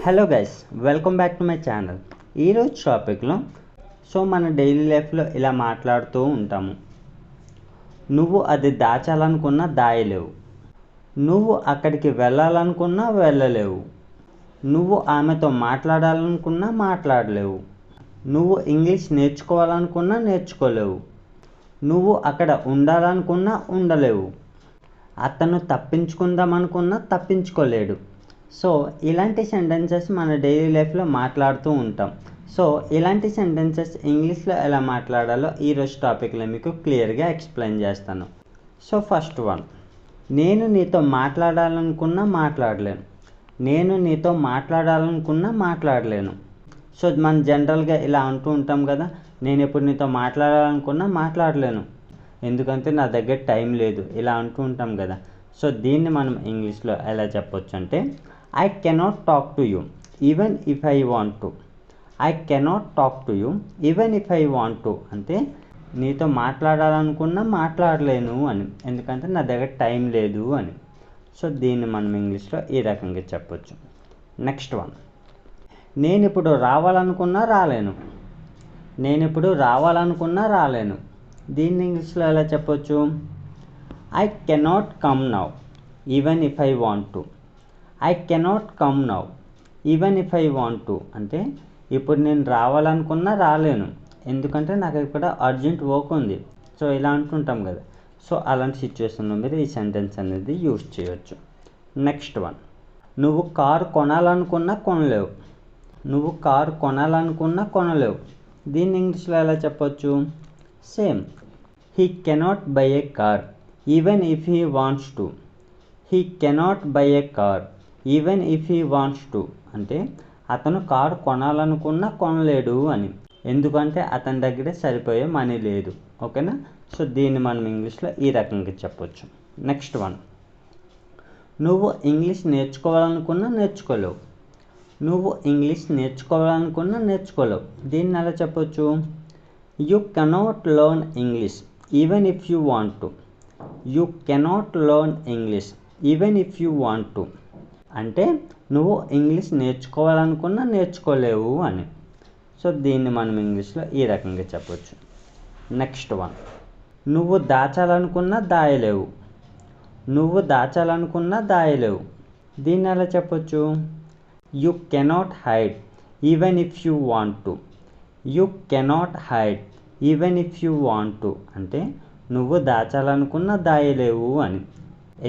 Hello guys, welcome back to my channel. ఈరోజు టాపిక్లో మన డైలీ లైఫ్లో ఇలా మాట్లాడుతూ ఉంటాము. నువ్వు అది దాచాలనుకున్నా దాయలేవు, నువ్వు అక్కడికి వెళ్ళాలనుకున్నా వెళ్ళలేవు, నువ్వు ఆమెతో మాట్లాడాలనుకున్నా మాట్లాడలేవు, నువ్వు ఇంగ్లీష్ నేర్చుకోవాలనుకున్నా నేర్చుకోలేవు, నువ్వు అక్కడ ఉండాలనుకున్నా ఉండలేవు, అతను తప్పించుకుందాం అనుకున్నా తప్పించుకోలేడు. ఇలాంటి సెంటెన్సెస్ మన డైలీ లైఫ్లో మాట్లాడుతూ ఉంటాం. ఇలాంటి సెంటెన్సెస్ ఇంగ్లీష్లో ఎలా మాట్లాడాలో ఈరోజు టాపిక్లో మీకు క్లియర్గా ఎక్స్ప్లెయిన్ చేస్తాను. ఫస్ట్ వన్, నేను నీతో మాట్లాడాలనుకున్నా మాట్లాడలేను. నేను నీతో మాట్లాడాలనుకున్నా మాట్లాడలేను. మనం జనరల్గా ఇలా అంటూ ఉంటాం కదా, నేను ఇప్పుడు నీతో మాట్లాడాలనుకున్నా మాట్లాడలేను, ఎందుకంటే నా దగ్గర టైం లేదు, ఇలా అంటూ ఉంటాం కదా. దీన్ని మనం ఇంగ్లీష్లో ఎలా చెప్పొచ్చు అంటే, I cannot talk to you even if I want to. I cannot talk to you even if I want to అంటే నీతో మాట్లాడాలనుకున్నా మాట్లాడలేను అని, ఎందుకంటే నా దగ్గర టైం లేదు అని. దీన్ని మనం ఇంగ్లీష్లో ఈ రకంగా చెప్పొచ్చు. నెక్స్ట్ వన్, నేను ఇప్పుడు రావాలనుకున్నా రాలేను. నేను ఇప్పుడు రావాలనుకున్నా రాలేను. దీన్ని ఇంగ్లీష్లో ఎలా చెప్పొచ్చు? I cannot come now even if I want to. I cannot come now even if I want to అంటే ఇప్పుడు నేను రావాలనుకున్నా రాలేను, ఎందుకంటే నాకు ఇక్కడ అర్జెంట్ వర్క్ ఉంది. ఇలా అంటుంటాం కదా. అలాంటి సిచ్యువేషన్లో మీరు ఈ సెంటెన్స్ అనేది యూజ్ చేయొచ్చు. నెక్స్ట్ వన్, నువ్వు కారు కొనాలనుకున్నా కొనలేవు. నువ్వు కారు కొనాలనుకున్నా కొనలేవు. దీన్ని ఇంగ్లీష్లో ఎలా చెప్పొచ్చు? Same, he cannot by A car even if he wants to. He cannot by A car even if he wants to అంటే అతను కారు కొనాలనుకున్నా కొనలేడు అని, ఎందుకంటే అతని దగ్గర సరిపోయే మనీ లేదు. ఓకేనా? దీన్ని మనం ఇంగ్లీష్లో ఈ రకంగా చెప్పొచ్చు. నెక్స్ట్ వన్, నువ్వు ఇంగ్లీష్ నేర్చుకోవాలనుకున్నా నేర్చుకోలేవు. నువ్వు ఇంగ్లీష్ నేర్చుకోవాలనుకున్నా నేర్చుకోలేవు. దీన్ని ఎలా చెప్పొచ్చు? You cannot learn English even if you want to. You cannot learn English even if you want to అంటే నువ్వు ఇంగ్లీష్ నేర్చుకోవాలనుకున్నా నేర్చుకోలేవు అని. దీన్ని మనం ఇంగ్లీష్లో ఈ రకంగా చెప్పొచ్చు. నెక్స్ట్ వన్, నువ్వు దాచాలనుకున్నా దాయలేవు. నువ్వు దాచాలనుకున్నా దాయలేవు. దీన్ని ఎలా చెప్పొచ్చు? You cannot hide even if you want to. You cannot hide even if you want to అంటే నువ్వు దాచాలనుకున్నా దాయలేవు అని,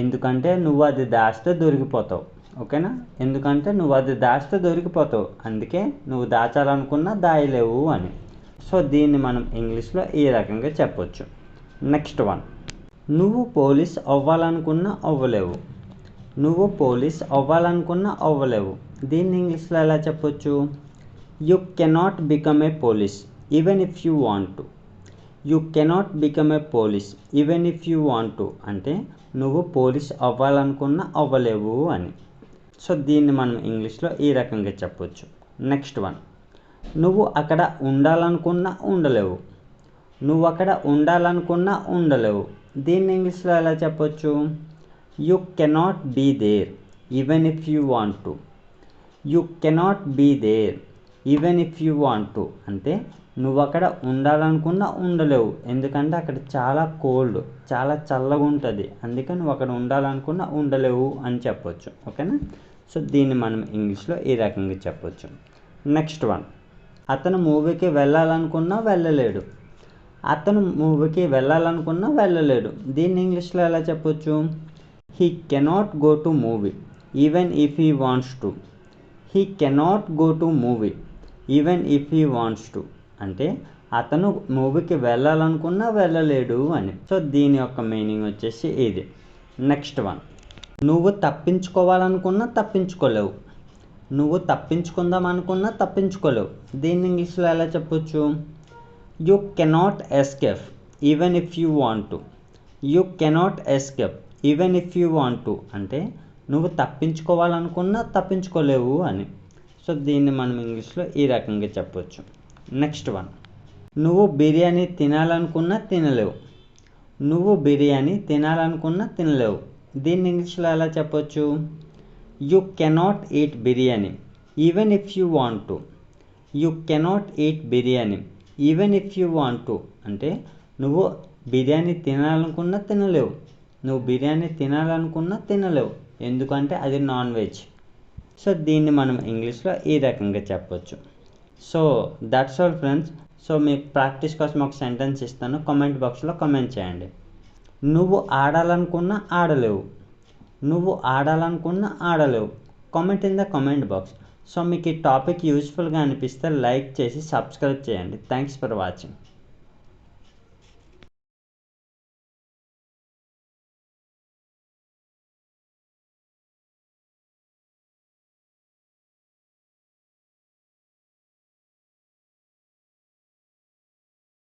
ఎందుకంటే నువ్వు అది దాస్తే దొరికిపోతావు. ఓకేనా? ఎందుకంటే నువ్వు అది దాస్తే దొరికిపోతావు, అందుకే నువ్వు దాచాలనుకున్నా దాయలేవు అని. దీన్ని మనం ఇంగ్లీష్లో ఈ రకంగా చెప్పొచ్చు. నెక్స్ట్ వన్, నువ్వు పోలీస్ అవ్వాలనుకున్నా అవ్వలేవు. నువ్వు పోలీస్ అవ్వాలనుకున్నా అవ్వలేవు. దీన్ని ఇంగ్లీష్లో ఎలా చెప్పొచ్చు? You cannot become a police even if you want to. You cannot become a police even if you want to అంటే నువ్వు పోలీస్ అవ్వాలనుకున్నా అవ్వలేవు అని. దీన్ని మనం ఇంగ్లీష్లో ఈ రకంగా చెప్పొచ్చు. నెక్స్ట్ వన్, నువ్వు అక్కడ ఉండాలనుకున్నా ఉండలేవు. నువ్వు అక్కడ ఉండాలనుకున్నా ఉండలేవు. దీన్ని ఇంగ్లీష్లో ఎలా చెప్పొచ్చు? You cannot be there even if you want to. You cannot be there even if you want to అంటే నువ్వు అక్కడ ఉండాలనుకున్నా ఉండలేవు, ఎందుకంటే అక్కడ చాలా కోల్డ్, చాలా చల్లగా ఉంటుంది, అందుకే నువ్వు అక్కడ ఉండాలనుకున్నా ఉండలేవు అని చెప్పొచ్చు. ఓకేనా? దీన్ని మనం ఇంగ్లీష్లో ఈ రకంగా చెప్పొచ్చు. నెక్స్ట్ వన్, అతను మూవీకి వెళ్ళాలనుకున్నా వెళ్ళలేడు. అతను మూవీకి వెళ్ళాలనుకున్నా వెళ్ళలేడు. దీన్ని ఇంగ్లీష్లో ఎలా చెప్పొచ్చు? He cannot go to movie even if he wants to. He cannot go to movie even if he wants to అంటే అతను మూవీకి వెళ్ళాలనుకున్నా వెళ్ళలేడు అని. దీని యొక్క మీనింగ్ వచ్చేసి ఇది. నెక్స్ట్ వన్, నువ్వు తప్పించుకోవాలనుకున్నా తప్పించుకోలేవు. నువ్వు తప్పించుకుందాం అనుకున్నా తప్పించుకోలేవు. దీన్ని ఇంగ్లీష్లో ఎలా చెప్పొచ్చు? You cannot escape even if you want to. You cannot escape even if you want to అంటే నువ్వు తప్పించుకోవాలనుకున్నా తప్పించుకోలేవు అని. దీన్ని మనం ఇంగ్లీష్లో ఈ రకంగా చెప్పొచ్చు. నెక్స్ట్ వన్, నువ్వు బిర్యానీ తినాలనుకున్నా తినలేవు. నువ్వు బిర్యానీ తినాలనుకున్నా తినలేవు. దీన్ని ఇంగ్లీష్లో ఎలా చెప్పొచ్చు? You cannot eat biryani even if you want to. You cannot eat biryani. Even if you want to అంటే నువ్వు బిర్యానీ తినాలనుకున్నా తినలేవు. నువ్వు బిర్యానీ తినాలనుకున్నా తినలేవు, ఎందుకంటే అది నాన్ వెజ్. సో దీన్ని మనం ఇంగ్లీష్లో ఈ రకంగా చెప్పొచ్చు. So that's all friends. So మీకు ప్రాక్టీస్ కోసం ఒక సెంటెన్స్ ఇస్తాను, కామెంట్ బాక్స్లో కామెంట్ చేయండి. నువ్వు ఆడాలనుకున్నా ఆడలేవు. నువ్వు ఆడాలనుకున్నా ఆడలేవు. Comment in the comment box. So మీకు ఈ టాపిక్ యూస్ఫుల్గా అనిపిస్తే లైక్ చేసి సబ్స్క్రైబ్ చేయండి. Thanks for watching.